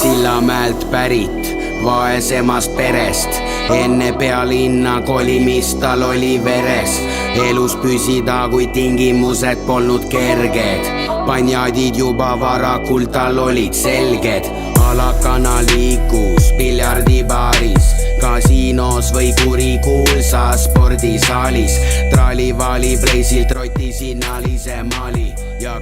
Sillamäelt pärit vaesemast perest, enne pealinna kolimist tal oli veres. Elus püsida, kui tingimused polnud kerged, panjadid juba varakult tal olid selged. Alakana liikus piljardibaaris, kasiinos või kurikuulsas spordisaalis. Tralivali pleisilt roti sinnalise maali ja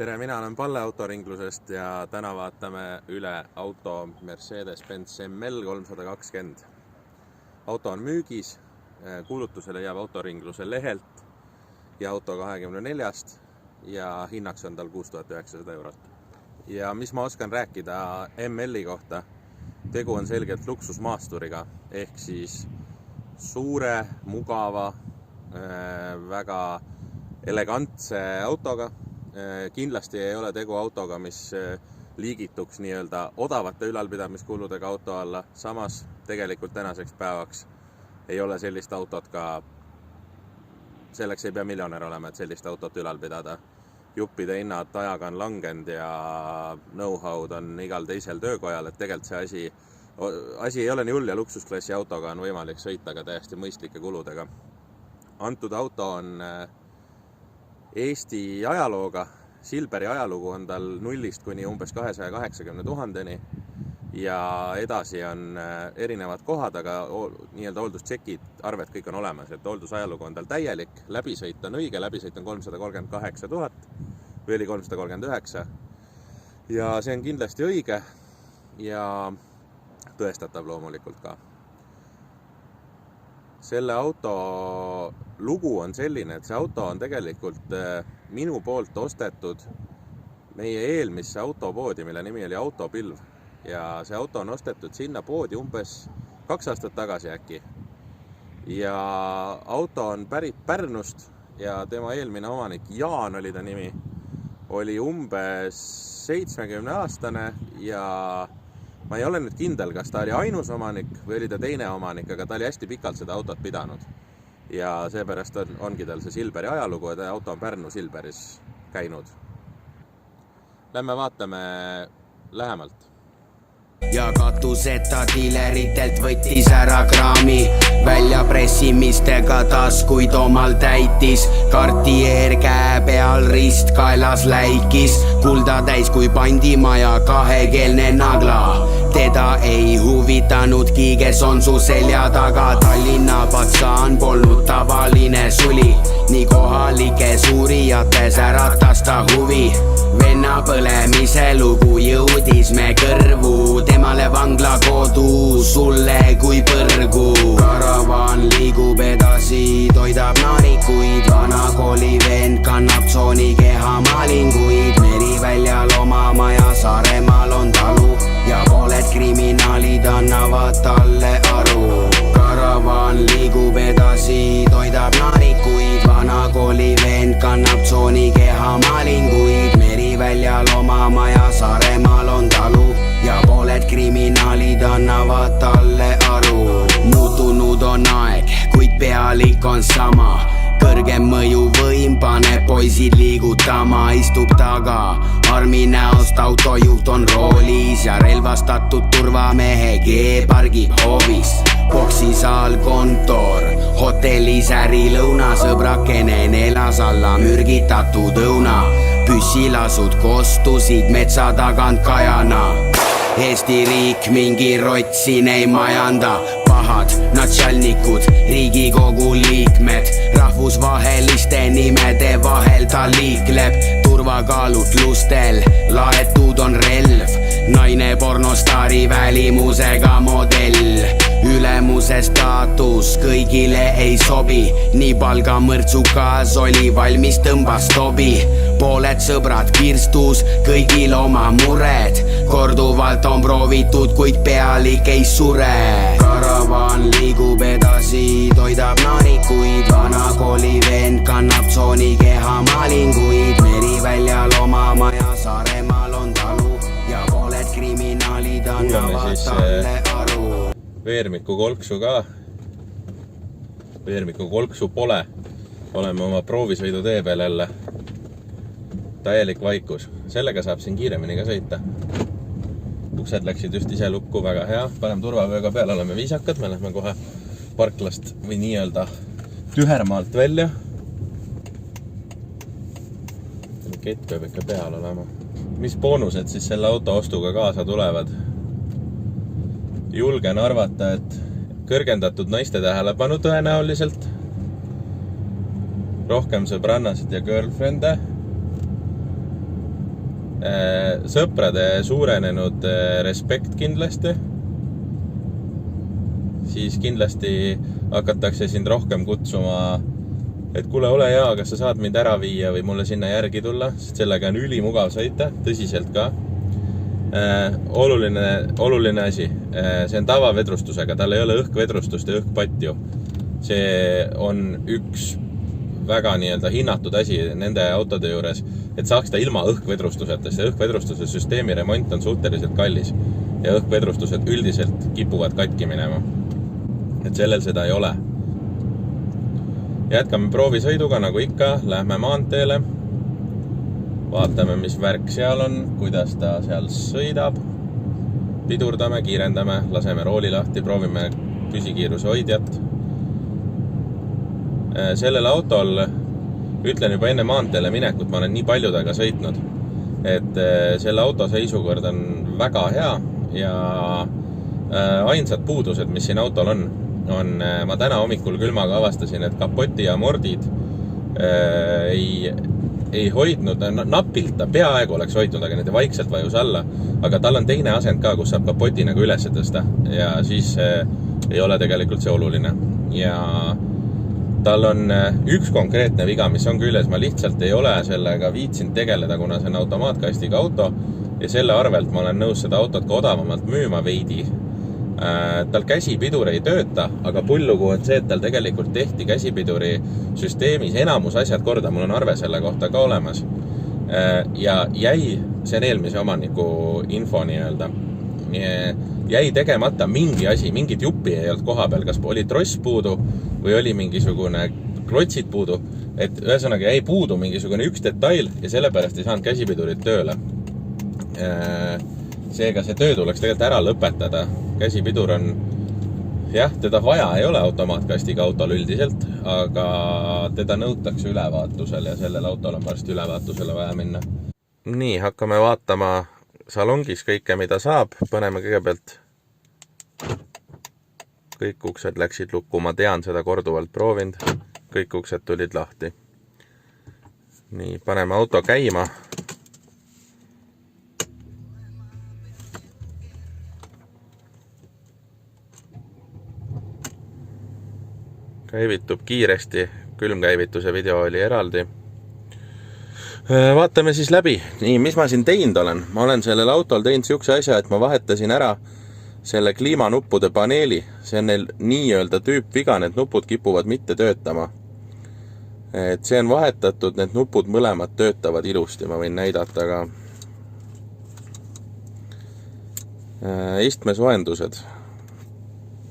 Tere, mina olen Palle autoringlusest ja täna vaatame üle auto Mercedes-Benz ML 320. Auto on müügis, kuulutusele jääb autoringluse lehelt ja auto 24-st ja hinnaks on tal 6900 eurot. Ja mis ma oskan rääkida ML-i kohta, tegu on selgelt luksusmaasturiga, ehk siis suure, mugava, väga elegantse autoga. Kindlasti ei ole tegu autoga, mis liigituks nii-öelda odavate ülalpidamiskuludega auto alla. Samas tegelikult tänaseks päevaks ei ole sellist autot ka, selleks ei pea miljonär olema, et sellist autot ülal pidada. Juppide hinnad ajaga on langenud ja know-how'd on igal teisel töökojal, et tegelikult see asi ei ole nii hull ja luksusklassi autoga on võimalik sõita ka täiesti mõistlike kuludega. Antud auto on Eesti ajalooga, Silberi ajalugu on tal 0-st kuni umbes 280 000-ni ja edasi on erinevad kohad, aga nii-öelda hooldustšekid, arved kõik on olemas, et hooldusajalugu on tal täielik, läbisõit on õige, läbisõit on 338 000 või oli 339 ja see on kindlasti õige ja tõestatav loomulikult ka. Selle auto lugu on selline, et see auto on tegelikult minu poolt ostetud meie eelmisse autopoodi, mille nimi oli Autopilv. Ja see auto on ostetud sinna poodi umbes 2 aastat tagasi äkki. Ja auto on pärit Pärnust ja tema eelmine omanik, Jaan oli ta nimi, oli umbes 70-aastane ja ma ei ole nüüd kindel, kas ta oli ainus omanik või oli ta teine omanik, aga ta oli hästi pikalt seda autot pidanud. Ja seepärast ongi tal see Silberi ajalugu, et auto on Pärnu Silberis käinud. Lähme vaatame lähemalt. Ja katuseta dileritelt võttis ära kraami, välja pressimistega taskuid omal täitis. Cartier käe peal rist kaelas läikis, kulda täis kui pandimaja kahekeelne nagla. Teda ei huvitanudki, kes on su selja taga. Tallinna patsaan polnud tavaline suli, nii kohalikes uurijates äratas ta huvi. Venna põlemise lugu jõudis me kõrvu, temale vangla kodu, sulle kui põrgu. Karavaan liigub edasi, toidab naarikuid, vana kooli vend kannab tsooni keha maalinguid. Meriväljal oma maja Saaremaal on talu ja pooled kriminaalid annavad talle aru. Karavaan liigub edasi, toidab naarikuid, vana kooli vend kannab tsooni keha maalinguid. Meriväljal oma maja Saaremaal on talu ja pooled kriminaalid annavad talle aru. Muutunud on aeg, kuid pealik on sama. Kõrgem mõjuvõim paneb poisid liigutama, istub taga. Armi näost autojuht on roolis ja relvastatud turvamehe G pargib hoovis. Boksisaal, kontor, hotellis ärilõuna, sõbrakene nelas alla mürgitatud õuna. Püssilasud kostusid metsa tagant kajana. Eesti riik mingi rott siin ei majanda. Pahad natšalnikud, Riigikogu liikmed, rahvusvaheliste nimede vahel ta liikleb. Turvakaalutlustel laetud on relv, naine pornostaari välimusega modell. Ülemuse staatus kõigile ei sobi, nii palgamõrtsukas oli valmis tõmbas tobi. Pooled sõbrad kirstus, kõigil oma mured, korduvalt on proovitud, kuid pealik ei sure. Karavaan liigub edasi, toidab naarikuid, vana kooli vend kannab tsooni keha maalinguid. Meriväljal oma maja Saaremaal on talu ja pooled kriminaalid kuid annavad talle aru. Veermiku kolksu ka. Veermiku kolksu pole. Oleme oma proovisõidu tee peal jälle. Täielik vaikus. Sellega saab siin kiiremini ka sõita. Uksed läksid just ise lukku, väga hea. Panem turvavööga peal, oleme viisakad. Me lähme kohe parklast või nii-öelda tühermaalt välja. Kett peab ikka peal olema. Mis boonused siis selle auto ostuga kaasa tulevad? Julgen arvata, et kõrgendatud naiste tähelepanu tõenäoliselt. Rohkem sõbrannasid ja girlfriende. Sõprade suurenenud respekt kindlasti. Siis kindlasti hakatakse sind rohkem kutsuma, et kuule, ole hea, kas sa saad mind ära viia või mulle sinna järgi tulla, sest sellega on ülimugav sõita, tõsiselt ka. Oluline asi, see on tavavedrustusega, tal ei ole õhkvedrustust ja õhkpatju. See on üks väga nii-öelda hinnatud asi nende autode juures, et saaks ta ilma õhkvedrustuseta, sest õhkvedrustuse süsteemi remont on suhteliselt kallis ja õhkvedrustused üldiselt kipuvad katki minema. Et sellel seda ei ole. Jätkame proovisõiduga, nagu ikka, lähme maanteele. Vaatame, mis värk seal on, kuidas ta seal sõidab. Pidurdame, kiirendame, laseme rooli lahti, proovime püsikiiruse hoidjat. Sellel autol, ütlen juba enne maanteele minekut, ma olen nii palju taga sõitnud, et selle auto seisukord on väga hea ja ainsad puudused, mis siin autol on, ma täna hommikul külmaga avastasin, et kapoti ja mordid ei hoidnud, napilt ta peaaegu oleks hoidnud, aga need vaikselt vajus alla, aga tal on teine asend ka, kus saab kapoti nagu üles tõsta ja siis ei ole tegelikult see oluline. Ja tal on üks konkreetne viga, mis on küljes, ma lihtsalt ei ole sellega viitsinud tegeleda, kuna see on automaatkastiga auto ja selle arvelt ma olen nõus seda autot ka odavamalt müüma veidi. Tal käsipidur ei tööta, aga pullugu on see, et tal tegelikult tehti käsipiduri süsteemis enamus asjad korda, mul on arve selle kohta ka olemas. Ja jäi, see on eelmise omaniku info nii-öelda, jäi tegemata mingi asi, mingit juppi ei olnud koha peal, kas oli tross puudu või oli mingisugune klotsid puudu, et ühesõnaga jäi puudu mingisugune üks detail ja sellepärast ei saanud käsipidurit tööle. Seega see töö tuleks tegelikult ära lõpetada. Käsipidur on, jah, teda vaja ei ole automaatkastiga autol üldiselt, aga teda nõutakse ülevaatusel ja sellel autol on varsti ülevaatusele vaja minna. Nii, hakkame vaatama salongis kõike, mida saab. Paneme kõigepealt kõik uksed läksid lukku, ma tean seda korduvalt proovinud. Kõik uksed tulid lahti. Nii, paneme auto käima. Käivitub kiiresti, külmkäivituse video oli eraldi. Vaatame siis läbi. Nii, mis ma siin teinud olen? Ma olen sellel autol teinud siukse asja, et ma vahetasin ära selle kliimanuppude paneeli. See on neil nii-öelda tüüpviga, need nupud kipuvad mitte töötama. Et see on vahetatud, need nupud mõlemad töötavad ilusti, ma võin näidata ka. Istmesoendused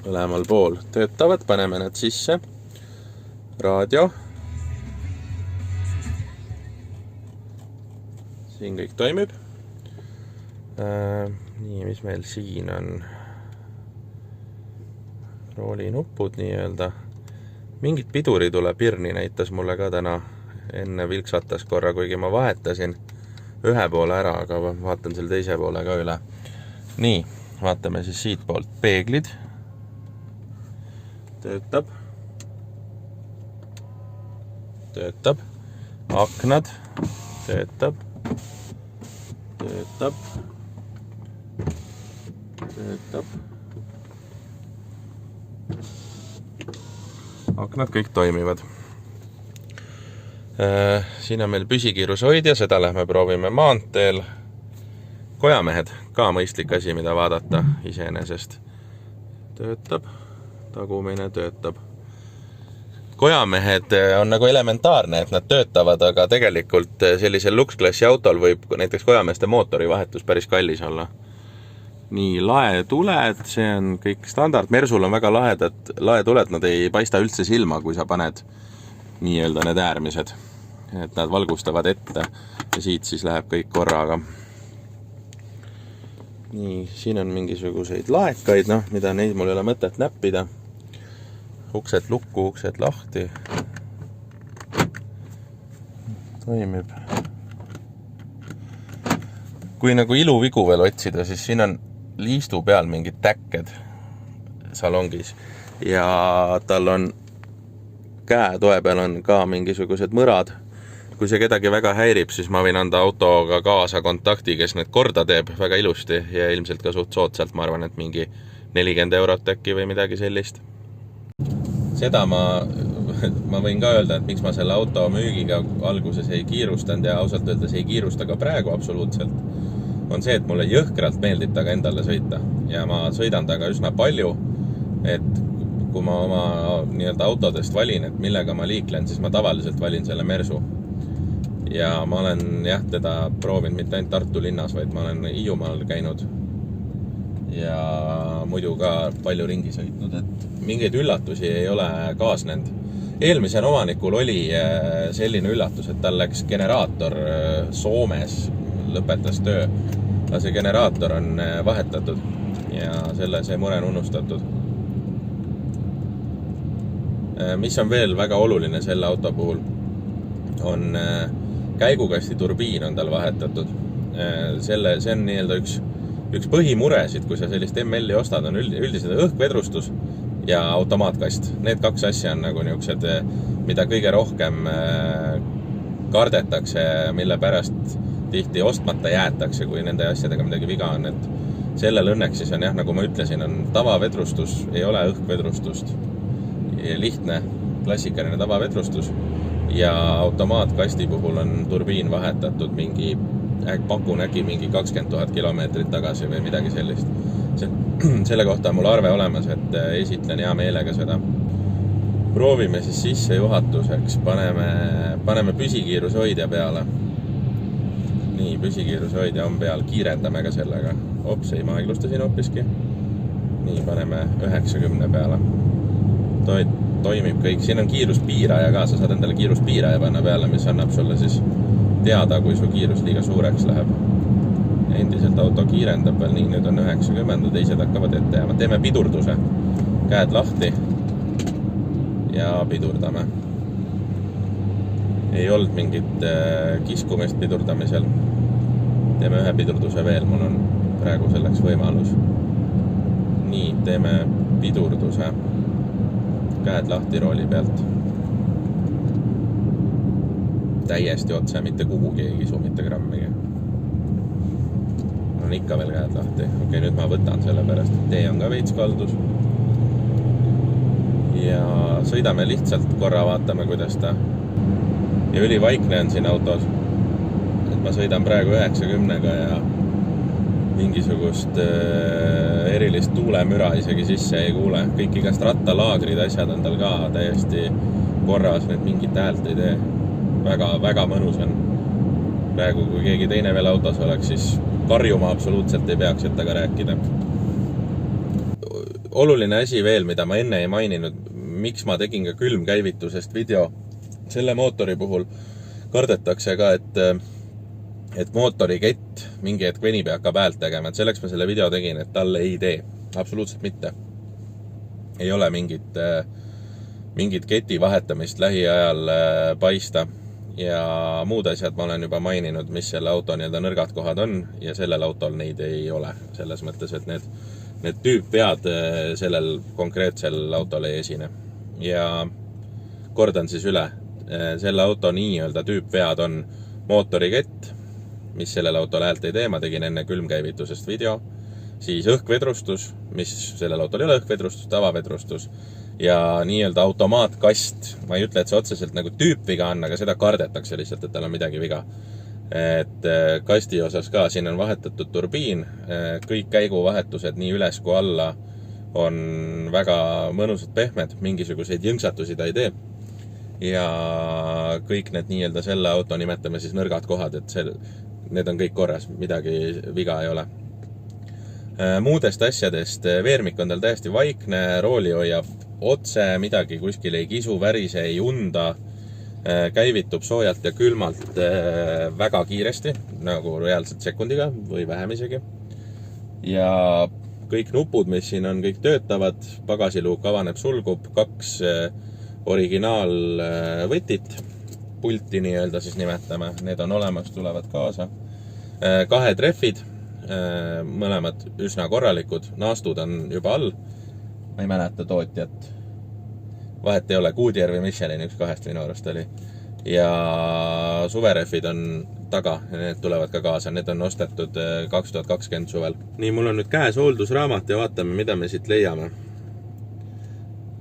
mõlemal pool töötavad, paneme need sisse. Raadio. Siin kõik toimib. Nii, mis meil siin on? Roolinupud nii-öelda. Mingit piduri tuleb, Pirni näitas mulle ka täna enne vilksatas korra, kuigi ma vahetasin ühe poole ära, aga vaatan selle teise poole ka üle. Nii, vaatame siis siit poolt peeglid. Töötab. Aknad. Töötab. Aknad kõik toimivad. Siin on meil püsikiiruse hoidja, seda lähme proovime maanteel. Kojamehed, ka mõistlik asi, mida vaadata iseenesest. Töötab. Tagumine töötab. Kojamehed on nagu elementaarne, et nad töötavad, aga tegelikult sellisel luksklassi autol võib näiteks kojameeste mootori vahetus päris kallis olla. nii, laetuled, see on kõik standard. Mersul on väga laetuled, nad ei paista üldse silma, kui sa paned nii-öelda need äärmised. Et nad valgustavad ette ja siit siis läheb kõik korraga. Nii, siin on mingisuguseid laekaid, mida neid mul ei ole mõtet näppida. Uksed lukku, uksed lahti. Toimib. Kui nagu iluvigu veel otsida, siis siin on liistu peal mingid täkked salongis ja tal on käetoe peal on ka mingisugused mõrad. Kui see kedagi väga häirib, siis ma võin anda autoga kaasa kontakti, kes need korda teeb väga ilusti ja ilmselt ka suht soodsalt, ma arvan, et mingi 40 eurot äkki või midagi sellist. Seda ma võin ka öelda, et miks ma selle auto müügiga alguses ei kiirustanud ja ausalt öeldes ei kiirusta ka praegu absoluutselt, on see, et mulle jõhkralt meeldib taga endale sõita ja ma sõidan taga üsna palju, et kui ma oma nii-öelda autodest valin, et millega ma liiklen, siis ma tavaliselt valin selle Mersu. Ja ma olen teda proovinud mitte ainult Tartu linnas, vaid ma olen Hiiumaal käinud ja muidu ka palju ringi sõitnud, et mingeid üllatusi ei ole kaasnenud. Eelmisel omanikul oli selline üllatus, et tal läks generaator Soomes, lõpetas töö. See generaator on vahetatud ja see mure on unustatud. Mis on veel väga oluline selle auto puhul, on käigukasti turbiin on tal vahetatud. See on nii-öelda üks põhimuresid, kui sa sellist ML-i ostad, on üldiselt õhkvedrustus ja automaatkast. Need kaks asja on nagu niisugused, mida kõige rohkem kardetakse, mille pärast tihti ostmata jäetakse, kui nende asjadega midagi viga on. Et sellel õnneks siis on nagu ma ütlesin, on tavavedrustus, ei ole õhkvedrustust. Lihtne, klassikaline tavavedrustus ja automaatkasti puhul on turbiin vahetatud pakun äkki mingi 20 000 kilomeetrit tagasi või midagi sellist. Selle kohta on mul arve olemas, et esitlen hea meelega seda. Proovime siis sisse juhatuseks, paneme püsikiirushoidja peale. Nii, püsikiirushoidja on peal, kiirendame ka sellega. Ops, ei, ma aeglustasin hoopiski. Nii, paneme 90 peale. Toimib kõik. Siin on kiiruspiiraja ka, sa saad endale kiiruspiiraja panna peale, mis annab sulle siis teada, kui su kiirus liiga suureks läheb. Endiselt auto kiirendab veel, nii, nüüd on 90, teised hakkavad ette jääma. Teeme pidurduse. Käed lahti ja pidurdame. Ei olnud mingit kiskumist pidurdamisel. Teeme ühe pidurduse veel, mul on praegu selleks võimalus. Nii, teeme pidurduse. Käed lahti rooli pealt. Täiesti otse, mitte kuhugi ei kisu, mitte grammigi. On ikka veel käed lahti. Okei, nüüd ma võtan selle pärast, et tee on ka veits kaldus. Ja sõidame lihtsalt korra, vaatame, kuidas ta. Ja ülivaikne on siin autos. Et ma sõidan praegu 90-ga ja mingisugust erilist tuulemüra isegi sisse ei kuule. Kõik igast rattalaagrid asjad on tal ka täiesti korras, need mingit häält ei tee. Väga mõnus on. Praegu, kui keegi teine veel autos oleks, siis karjuma absoluutselt ei peaks, et taga rääkida. Oluline asi veel, mida ma enne ei maininud, miks ma tegin ka külmkäivitusest video. Selle mootori puhul kardetakse ka, et mootori kett mingi hetk venib ja hakkab häält tegema, et selleks ma selle video tegin, et talle ei tee. Absoluutselt mitte. Ei ole mingit keti vahetamist lähiajal paista ja muud asjad ma olen juba maininud, mis selle auto nii-öelda nõrgad kohad on ja sellel autol neid ei ole. Selles mõttes, et need tüüpvead sellel konkreetsel autol ei esine. Ja kordan siis üle, selle auto nii-öelda tüüpvead on mootorikett, mis sellel autol häält ei tee, ma tegin enne külmkäivitusest video, siis õhkvedrustus, mis sellel autol ei ole õhkvedrustus, tavavedrustus ja nii-öelda automaatkast. Ma ei ütle, et see otseselt nagu tüüpviga on, aga seda kardetakse lihtsalt, et tal on midagi viga. Et kasti osas ka, siin on vahetatud turbiin, kõik käiguvahetused nii üles kui alla on väga mõnusad pehmed, mingisuguseid jõnksatusi ta ei tee. Ja kõik need nii-öelda selle auto nimetame siis nõrgad kohad, et need on kõik korras, midagi viga ei ole. Muudest asjadest veermik on tal täiesti vaikne, rooli hoiab otse, midagi kuskil ei kisu, värise, ei unda, käivitub soojalt ja külmalt väga kiiresti, nagu reaalselt sekundiga või vähem isegi. Ja kõik nupud, mis siin on, kõik töötavad, pagasiluuk avaneb, sulgub, 2 originaalvõtit, pulti nii-öelda siis nimetame, need on olemas, tulevad kaasa. 2 treffid, mõlemad üsna korralikud, naastud on juba all, ma ei mäleta tootjat, vahet ei ole, Goodyear või Michelin, üks 2 minu arust oli, ja suvereffid on taga, need tulevad ka kaasa, need on ostetud 2020 suvel. Nii, mul on nüüd käes hooldusraamat ja vaatame, mida me siit leiame.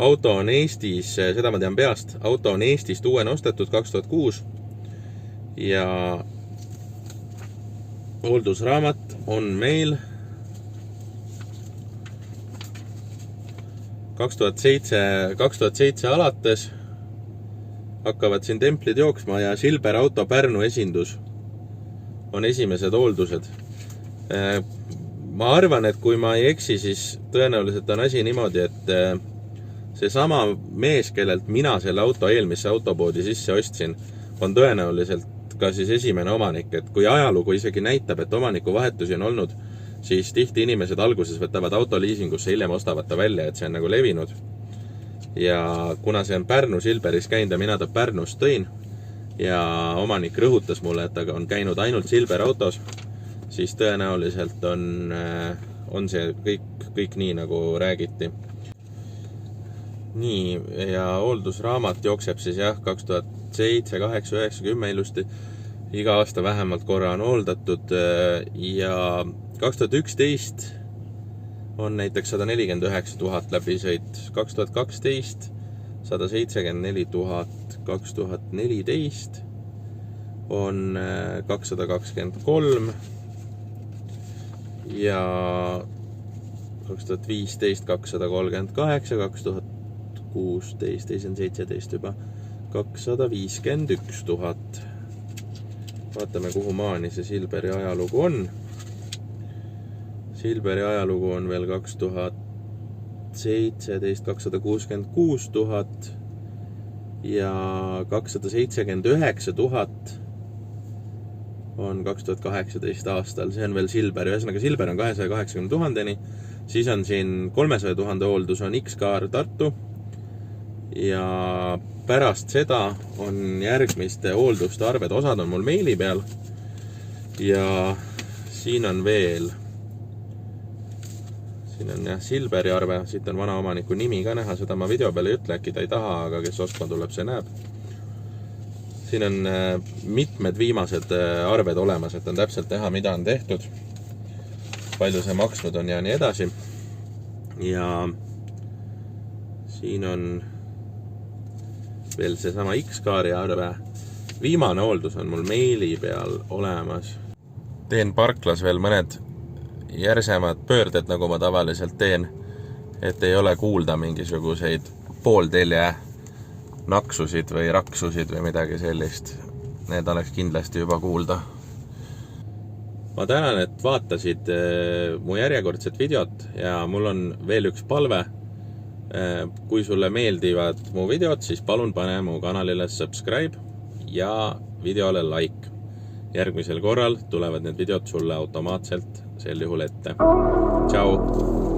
Auto on Eestis, seda ma tean peast, auto on Eestist uuena ostetud 2006 ja hooldusraamat on meil 2007 alates hakkavad siin templid jooksma ja Silber Auto Pärnu esindus on esimesed hooldused. Ma arvan, et kui ma ei eksi, siis tõenäoliselt on asi niimoodi, et see sama mees, kellelt mina selle auto eelmisse autopoodi sisse ostsin, on tõenäoliselt ka siis esimene omanik, et kui ajalugu isegi näitab, et omaniku vahetusi on olnud, siis tihti inimesed alguses võtavad autoliisingusse, hiljem ostavad ta välja, et see on nagu levinud. Ja kuna see on Pärnu Silberis käinud ja mina ta Pärnust tõin ja omanik rõhutas mulle, et ta on käinud ainult Silber autos, siis tõenäoliselt on see kõik nii, nagu räägiti. Nii, ja hooldusraamat jookseb siis 2007, 8, 9, 10 ilusti. Iga aasta vähemalt korra on hooldatud ja 2011 on näiteks 149 000 läbisõit, 2012 174 000, 2014 on 223 ja 2015 238, 2016, 17 juba 251 000. Vaatame, kuhu maani see Silberi ajalugu on. Silberi ajalugu on veel 2017 266 000 ja 279 000 on 2018 aastal. See on veel Silber. Ühesõnaga, Silber on 280 000-ni. Siis on siin 300 000 hooldus on X-Car Tartu. Ja pärast seda on järgmiste hoolduste arved, osad on mul meili peal ja siin on veel, siin on Silberi arve, siit on vana omaniku nimi ka näha, seda ma video peal ei ütle, äkki ta ei taha, aga kes ostma tuleb, see näeb. Siin on mitmed viimased arved olemas, et on täpselt teha, mida on tehtud, palju see maksnud on ja nii edasi. Ja siin on veel see sama X-Cari arve. Viimane hooldus on mul meili peal olemas. Teen parklas veel mõned järsemad pöörded, nagu ma tavaliselt teen, et ei ole kuulda mingisuguseid pooltelje naksusid või raksusid või midagi sellist. Need oleks kindlasti juba kuulda. Ma tänan, et vaatasid mu järjekordset videot ja mul on veel üks palve. Kui sulle meeldivad mu videod, siis palun pane mu kanalile subscribe ja videole like. Järgmisel korral tulevad need videod sulle automaatselt sel juhul ette. Ciao!